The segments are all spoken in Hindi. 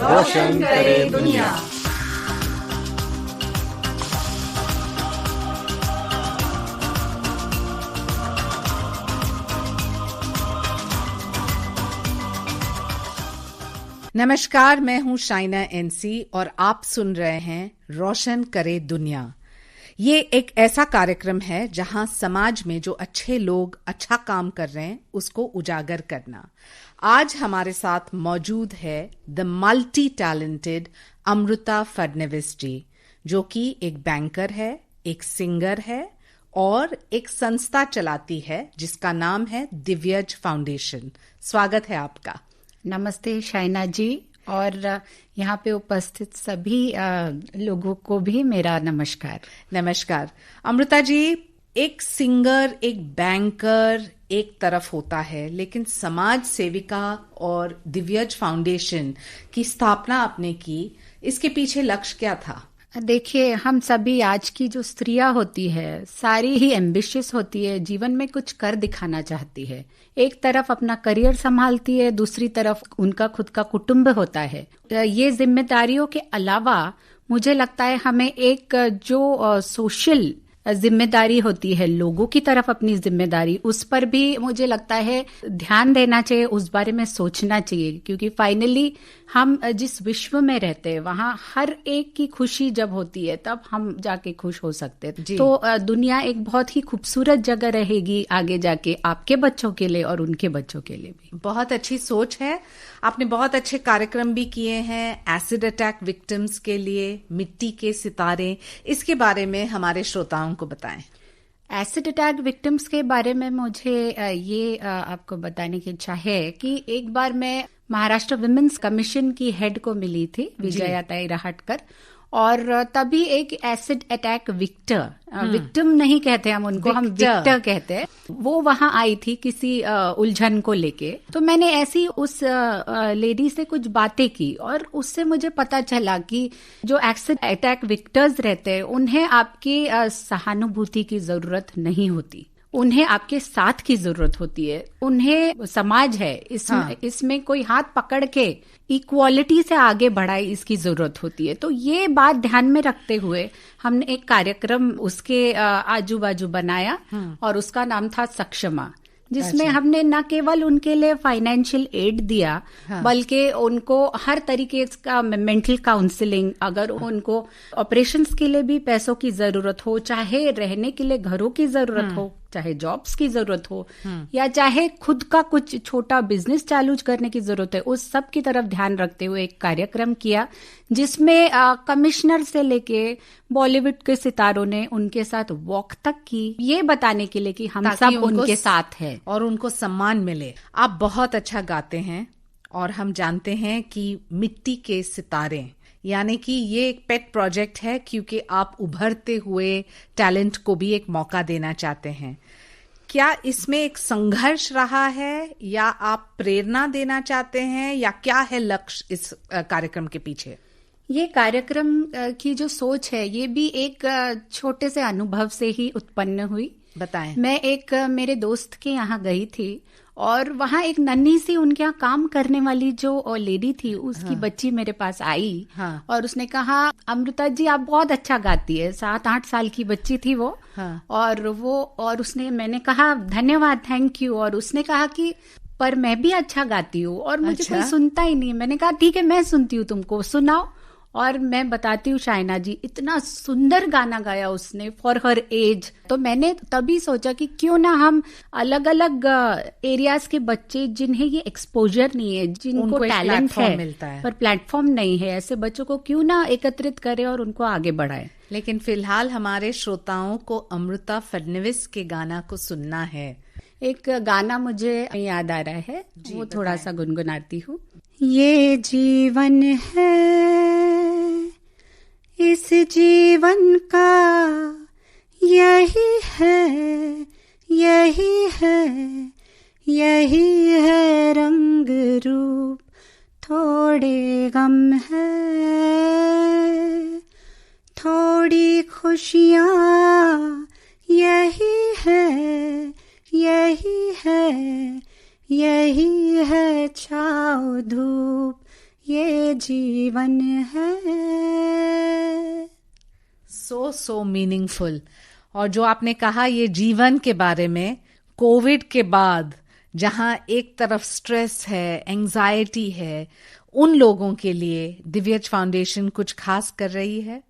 रोशन करे दुनिया। नमस्कार, मैं हूं शाइना एनसी और आप सुन रहे हैं रोशन करे दुनिया। ये एक ऐसा कार्यक्रम है जहां समाज में जो अच्छे लोग अच्छा काम कर रहे हैं उसको उजागर करना। आज हमारे साथ मौजूद है the multi talented Amruta Fadnavis ji, जो कि एक बैंकर है, एक सिंगर है और एक संस्था चलाती है जिसका नाम है दिव्यज फाउंडेशन। स्वागत है आपका। नमस्ते शाइना जी, और यहाँ पे उपस्थित सभी लोगों को भी मेरा नमस्कार। नमस्कार अमृता जी। एक सिंगर, एक बैंकर एक तरफ होता है, लेकिन समाज सेविका और दिव्यज फाउंडेशन की स्थापना आपने की, इसके पीछे लक्ष्य क्या था? देखिए, हम सभी आज की जो स्त्रियां होती है सारी ही एम्बिशियस होती है, जीवन में कुछ कर दिखाना चाहती है। एक तरफ अपना करियर संभालती है, दूसरी तरफ उनका खुद का कुटुंब होता है। ये जिम्मेदारियों के अलावा मुझे लगता है हमें एक जो सोशल जिम्मेदारी होती है, लोगों की तरफ अपनी जिम्मेदारी, उस पर भी मुझे लगता है ध्यान देना चाहिए, उस बारे में सोचना चाहिए। क्योंकि फाइनली हम जिस विश्व में रहते हैं वहाँ हर एक की खुशी जब होती है तब हम जाके खुश हो सकते हैं। तो दुनिया एक बहुत ही खूबसूरत जगह रहेगी आगे जाके, आपके बच्चों के लिए और उनके बच्चों के लिए भी। बहुत अच्छी सोच है। आपने बहुत अच्छे कार्यक्रम भी किए हैं एसिड अटैक विक्टिम्स के लिए, मिट्टी के सितारे, इसके बारे में हमारे श्रोताओं को बताएं। एसिड अटैक विक्टिम्स के बारे में मुझे ये आपको बताने की इच्छा है कि एक बार मैं महाराष्ट्र विमेंस कमीशन की हेड को मिली थी, विजया ताई राहटकर, और तभी एक एसिड अटैक विक्टिम नहीं कहते हम उनको, हम विक्टर कहते हैं, वो वहां आई थी किसी उलझन को लेके। तो मैंने ऐसी उस लेडी से कुछ बातें की और उससे मुझे पता चला कि जो एसिड अटैक विक्टर्स रहते हैं उन्हें आपकी सहानुभूति की जरूरत नहीं होती, उन्हें आपके साथ की जरूरत होती है। उन्हें समाज है इसमें कोई हाथ पकड़ के इक्वालिटी से आगे बढ़ाए, इसकी जरूरत होती है। तो ये बात ध्यान में रखते हुए हमने एक कार्यक्रम उसके आजू बाजू बनाया और उसका नाम था सक्षमा, जिसमें हमने न केवल उनके लिए फाइनेंशियल एड दिया, बल्कि उनको हर तरीके का मेंटल काउंसलिंग, अगर उनको ऑपरेशंस के लिए भी पैसों की जरूरत हो, चाहे रहने के लिए घरों की जरूरत हो, चाहे जॉब्स की जरूरत हो, या चाहे खुद का कुछ छोटा बिजनेस चालू करने की जरूरत है, उस सब की तरफ ध्यान रखते हुए एक कार्यक्रम किया, जिसमें कमिश्नर से लेके बॉलीवुड के सितारों ने उनके साथ वॉक तक की, ये बताने के लिए कि हम सब उनके साथ हैं और उनको सम्मान मिले। आप बहुत अच्छा गाते हैं और हम जानते हैं कि मिट्टी के सितारे यानी कि ये एक पेट प्रोजेक्ट है, क्योंकि आप उभरते हुए टैलेंट को भी एक मौका देना चाहते हैं। क्या इसमें एक संघर्ष रहा है या आप प्रेरणा देना चाहते हैं, या क्या है लक्ष्य इस कार्यक्रम के पीछे? ये कार्यक्रम की जो सोच है ये भी एक छोटे से अनुभव से ही उत्पन्न हुई। बताएं। मैं एक मेरे दोस्त के यहाँ गई थी और वहाँ एक नन्ही सी उनके यहाँ काम करने वाली जो लेडी थी, उसकी बच्ची मेरे पास आई और उसने कहा, अमृता जी आप बहुत अच्छा गाती है। 7-8 साल की बच्ची थी वो। और उसने, मैंने कहा धन्यवाद, थैंक यू, और उसने कहा कि पर मैं भी अच्छा गाती हूँ और मुझे कोई सुनता ही नहीं। मैंने कहा ठीक है, मैं सुनती हूँ, तुमको सुनाओ। और मैं बताती हूँ शाइना जी, इतना सुंदर गाना गाया उसने फॉर हर एज। तो मैंने तभी सोचा कि क्यों ना हम अलग अलग एरियाज के बच्चे जिन्हें ये एक्सपोजर नहीं है, जिनको टैलेंट है मिलता है पर प्लेटफॉर्म नहीं है, ऐसे बच्चों को क्यों ना एकत्रित करें और उनको आगे बढ़ाएं। लेकिन फिलहाल हमारे श्रोताओं को अमृता फडणवीस के गाना को सुनना है। एक गाना मुझे याद आ रहा है, वो थोड़ा सा गुनगुनाती हूँ। ये जीवन है, इस जीवन का यही है, यही है, यही है रंग रूप, थोड़े गम है, थोड़ी खुशियाँ, यही है, यही है, यही है छाँव धूप, ये जीवन है। सो मीनिंगफुल। और जो आपने कहा ये जीवन के बारे में, कोविड के बाद जहां एक तरफ स्ट्रेस है, एंजाइटी है, उन लोगों के लिए दिव्यज फाउंडेशन कुछ खास कर रही है।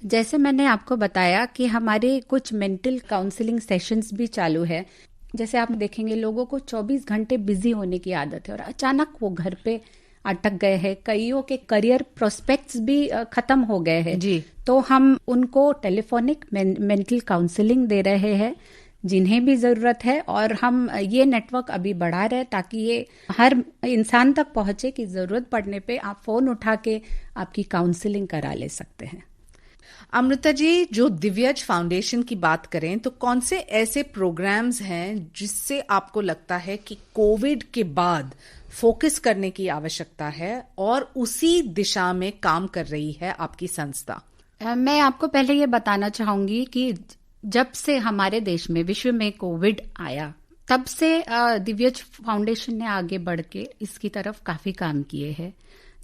जैसे मैंने आपको बताया कि हमारे कुछ मेंटल काउंसलिंग सेशंस भी चालू है। जैसे आप देखेंगे लोगों को 24 घंटे बिजी होने की आदत है और अचानक वो घर पे अटक गए हैं, कईयों के करियर प्रोस्पेक्ट्स भी खत्म हो गए हैं जी। तो हम उनको टेलीफोनिक मेंटल काउंसलिंग दे रहे हैं जिन्हें भी जरूरत है, और हम ये नेटवर्क अभी बढ़ा रहे हैं ताकि ये हर इंसान तक पहुंचे कि जरूरत पड़ने पे आप फोन उठा के आपकी काउंसलिंग करा ले सकते हैं। अमृता जी, जो दिव्यज फाउंडेशन की बात करें तो कौन से ऐसे प्रोग्राम्स हैं जिससे आपको लगता है कि कोविड के बाद फोकस करने की आवश्यकता है और उसी दिशा में काम कर रही है आपकी संस्था? मैं आपको पहले ये बताना चाहूंगी कि जब से हमारे देश में, विश्व में कोविड आया, तब से दिव्यज फाउंडेशन ने आगे बढ़ के इसकी तरफ काफी काम किए हैं।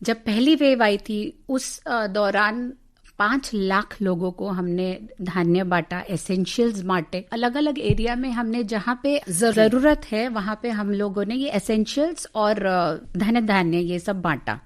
जब पहली वेव आई थी उस दौरान 5 लाख लोगों को हमने धान्य बांटा, एसेंशियल्स बांटे। अलग अलग एरिया में हमने जहाँ पे जरूरत है वहां पे हम लोगों ने ये एसेंशियल्स और धन धान्य ये सब बांटा।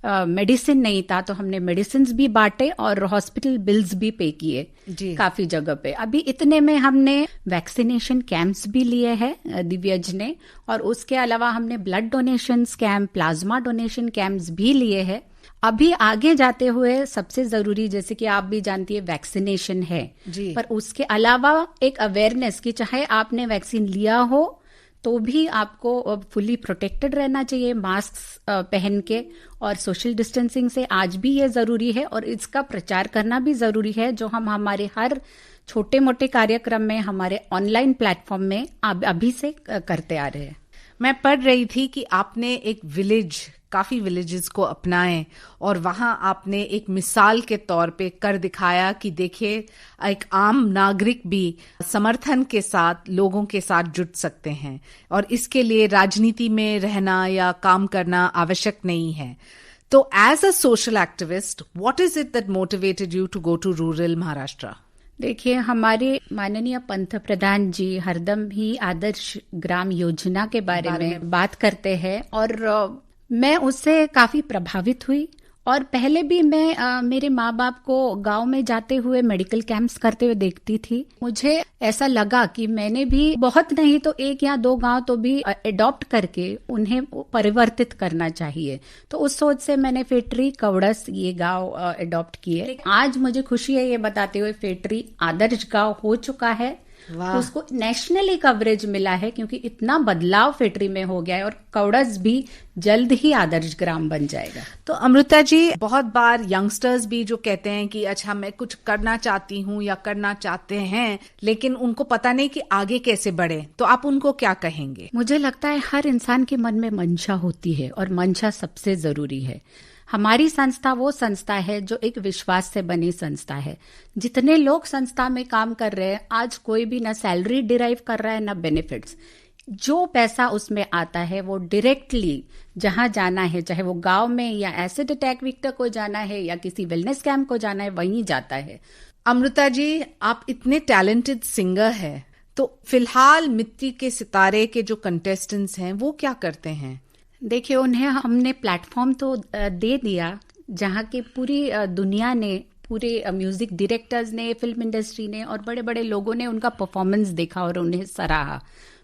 मेडिसिन नहीं था तो हमने मेडिसिन भी बांटे और हॉस्पिटल बिल्स भी पे किए काफी जगह पे। अभी इतने में हमने वैक्सीनेशन कैंप्स भी लिए हैं दिव्यज ने, और उसके अलावा हमने blood donation camp, plasma donation camps भी लिए हैं। अभी आगे जाते हुए सबसे जरूरी, जैसे कि आप भी जानती है, वैक्सीनेशन है जी। पर उसके अलावा एक अवेयरनेस कि चाहे आपने वैक्सीन लिया हो तो भी आपको फुली प्रोटेक्टेड रहना चाहिए, मास्क पहन के, और सोशल डिस्टेंसिंग से आज भी ये जरूरी है और इसका प्रचार करना भी जरूरी है, जो हम हमारे हर छोटे मोटे कार्यक्रम में हमारे ऑनलाइन प्लेटफॉर्म में अभी से करते आ रहे हैं। मैं पढ़ रही थी कि आपने एक काफी विलेजेस को अपनाए और वहां आपने एक मिसाल के तौर पे कर दिखाया कि देखिए एक आम नागरिक भी समर्थन के साथ लोगों के साथ जुट सकते हैं और इसके लिए राजनीति में रहना या काम करना आवश्यक नहीं है। तो as a social activist, what is it that motivated you to go to rural Maharashtra? देखिए, हमारे माननीय पंत प्रधान जी हरदम ही आदर्श ग्राम योजना के बारे में बात करते हैं और मैं उससे काफी प्रभावित हुई। और पहले भी मैं मेरे माँ बाप को गांव में जाते हुए मेडिकल कैंप्स करते हुए देखती थी। मुझे ऐसा लगा कि मैंने भी बहुत नहीं तो 1 या 2 गांव तो भी अडॉप्ट करके उन्हें परिवर्तित करना चाहिए। तो उस सोच से मैंने फेटरी, कवड़स ये गांव अडॉप्ट किए। आज मुझे खुशी है ये बताते हुए फेटरी आदर्श गांव हो चुका है। तो उसको नेशनली कवरेज मिला है क्योंकि इतना बदलाव फेटरी में हो गया है और कवड़स भी जल्द ही आदर्श ग्राम बन जाएगा। तो अमृता जी, बहुत बार यंगस्टर्स भी जो कहते हैं कि अच्छा मैं कुछ करना चाहती हूँ या करना चाहते हैं, लेकिन उनको पता नहीं कि आगे कैसे बढ़े, तो आप उनको क्या कहेंगे? मुझे लगता है हर इंसान के मन में मंशा होती है और मंशा सबसे जरूरी है। हमारी संस्था वो संस्था है जो एक विश्वास से बनी संस्था है। जितने लोग संस्था में काम कर रहे हैं, आज कोई भी ना सैलरी डिराइव कर रहा है ना बेनिफिट्स। जो पैसा उसमें आता है वो डायरेक्टली जहां जाना है, चाहे वो गांव में या एसिड अटैक विक्टर को जाना है या किसी वेलनेस कैंप को जाना है, वहीं जाता है। अमृता जी, आप इतने टैलेंटेड सिंगर हैं, तो फिलहाल मिट्टी के सितारे के जो कंटेस्टेंट्स हैं वो क्या करते हैं? देखिए, उन्हें हमने प्लेटफॉर्म तो दे दिया जहाँ की पूरी दुनिया ने, पूरे म्यूजिक डायरेक्टर्स ने, फिल्म इंडस्ट्री ने और बड़े बड़े लोगों ने उनका परफॉर्मेंस देखा और उन्हें सराहा।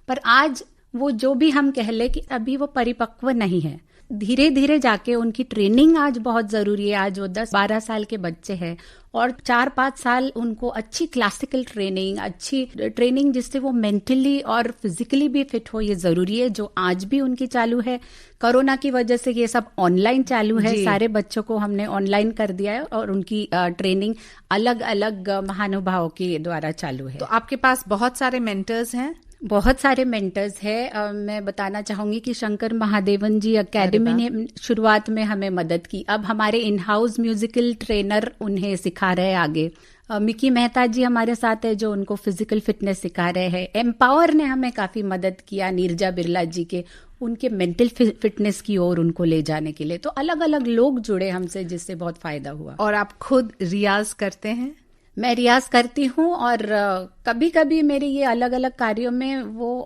पर आज वो जो भी हम कह ले कि अभी वो परिपक्व नहीं है। धीरे धीरे जाके उनकी ट्रेनिंग आज बहुत जरूरी है। आज वो 10-12 साल के बच्चे हैं और 4-5 साल उनको अच्छी क्लासिकल ट्रेनिंग, अच्छी ट्रेनिंग जिससे वो मेंटली और फिजिकली भी फिट हो, ये जरूरी है, जो आज भी उनकी चालू है। कोरोना की वजह से ये सब ऑनलाइन चालू है। सारे बच्चों को हमने ऑनलाइन कर दिया है और उनकी ट्रेनिंग अलग अलग महानुभावों के द्वारा चालू है। तो आपके पास बहुत सारे मेंटर्स हैं? बहुत सारे मेंटर्स हैं। मैं बताना चाहूंगी कि शंकर महादेवन जी एकेडमी ने शुरुआत में हमें मदद की। अब हमारे इन हाउस म्यूजिकल ट्रेनर उन्हें सिखा रहे हैं आगे। मिकी मेहता जी हमारे साथ है जो उनको फिजिकल फिटनेस सिखा रहे हैं। एम्पावर ने हमें काफी मदद किया, नीरजा बिरला जी के उनके मेंटल फिटनेस की ओर उनको ले जाने के लिए। तो अलग अलग लोग जुड़े हमसे जिससे बहुत फायदा हुआ। और आप खुद रियाज करते हैं? मैं रियाज करती हूँ और कभी कभी मेरे ये अलग अलग कार्यों में वो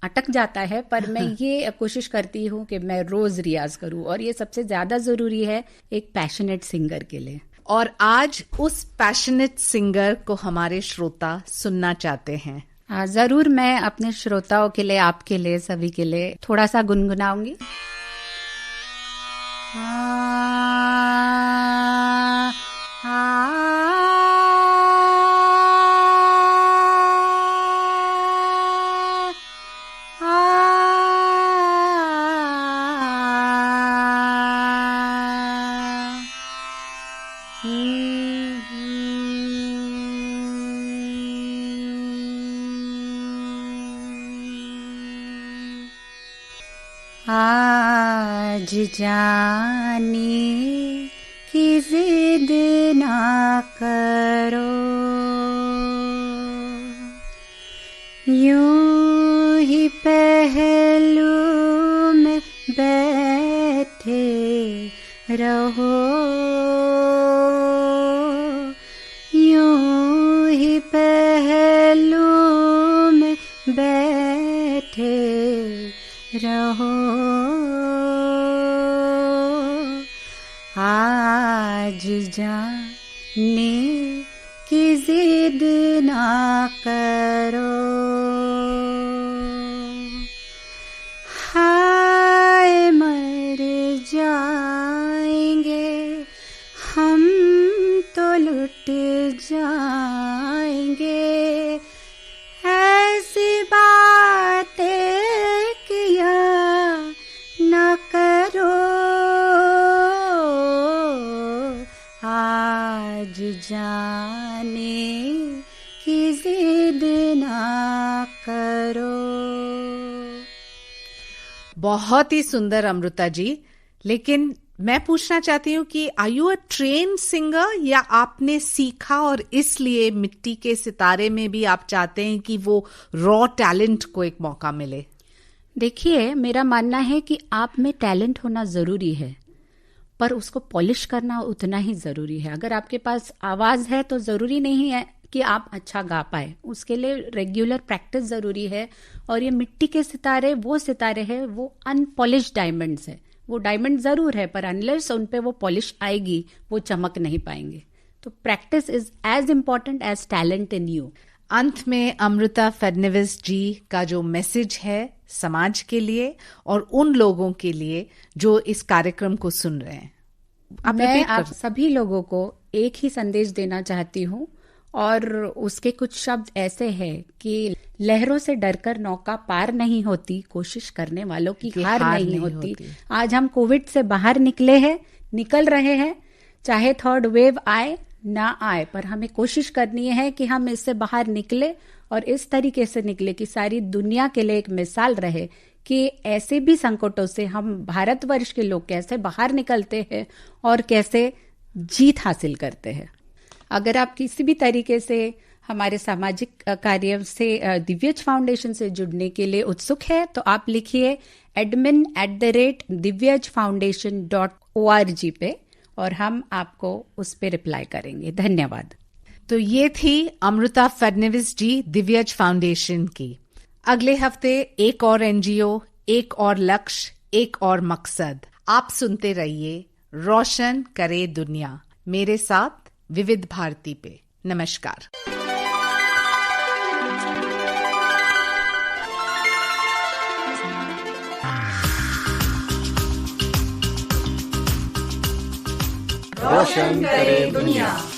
अटक जाता है, पर मैं ये कोशिश करती हूँ कि मैं रोज रियाज करूँ, और ये सबसे ज्यादा जरूरी है एक पैशनेट सिंगर के लिए। और आज उस पैशनेट सिंगर को हमारे श्रोता सुनना चाहते हैं। जरूर, मैं अपने श्रोताओं के लिए, आपके लिए, सभी के लिए थोड़ा सा गुनगुनाऊंगी। आज जाने की जिद ना करो, यूं ही पहलू में बैठे रहो, यूं ही पहलू में बैठे रहो। आज जाने की जिद ना करो, हाय मर जाएंगे हम तो लुट जाएंगे, ऐसी बातें किया न करो, आज जाने की जिद ना करो। बहुत ही सुंदर अमृता जी। लेकिन मैं पूछना चाहती हूँ कि are you a train singer, या आपने सीखा और इसलिए मिट्टी के सितारे में भी आप चाहते हैं कि वो रॉ टैलेंट को एक मौका मिले? देखिए, मेरा मानना है कि आप में टैलेंट होना जरूरी है, पर उसको पॉलिश करना उतना ही जरूरी है। अगर आपके पास आवाज है तो जरूरी नहीं है कि आप अच्छा गा पाए, उसके लिए रेगुलर प्रैक्टिस जरूरी है। और ये मिट्टी के सितारे वो सितारे हैं, वो अनपॉलिश डायमंड्स है। वो डायमंड जरूर है, पर अनलेस उन पे वो पॉलिश आएगी वो चमक नहीं पाएंगे। तो practice is as important as talent in you. अंत में अमृता फडणवीस जी का जो मैसेज है समाज के लिए और उन लोगों के लिए जो इस कार्यक्रम को सुन रहे हैं, मैं आप सभी लोगों को एक ही संदेश देना चाहती हूँ, और उसके कुछ शब्द ऐसे हैं कि लहरों से डरकर नौका पार नहीं होती, कोशिश करने वालों की हार नहीं होती। आज हम कोविड से बाहर निकले हैं, निकल रहे हैं, चाहे थर्ड वेव आए ना आए, पर हमें कोशिश करनी है कि हम इससे बाहर निकले, और इस तरीके से निकले कि सारी दुनिया के लिए एक मिसाल रहे कि ऐसे भी संकटों से हम भारतवर्ष के लोग कैसे बाहर निकलते हैं और कैसे जीत हासिल करते हैं। अगर आप किसी भी तरीके से हमारे सामाजिक कार्य से दिव्यज फाउंडेशन से जुड़ने के लिए उत्सुक है तो आप लिखिए admin@divyajfoundation.org पे, और हम आपको उस पे रिप्लाई करेंगे। धन्यवाद। तो ये थी अमृता फडणवीस जी दिव्यज फाउंडेशन की। अगले हफ्ते एक और एनजीओ, एक और लक्ष्य, एक और मकसद। आप सुनते रहिए रोशन करे दुनिया, मेरे साथ विविध भारती पे। नमस्कार। रोशन करे दुनिया।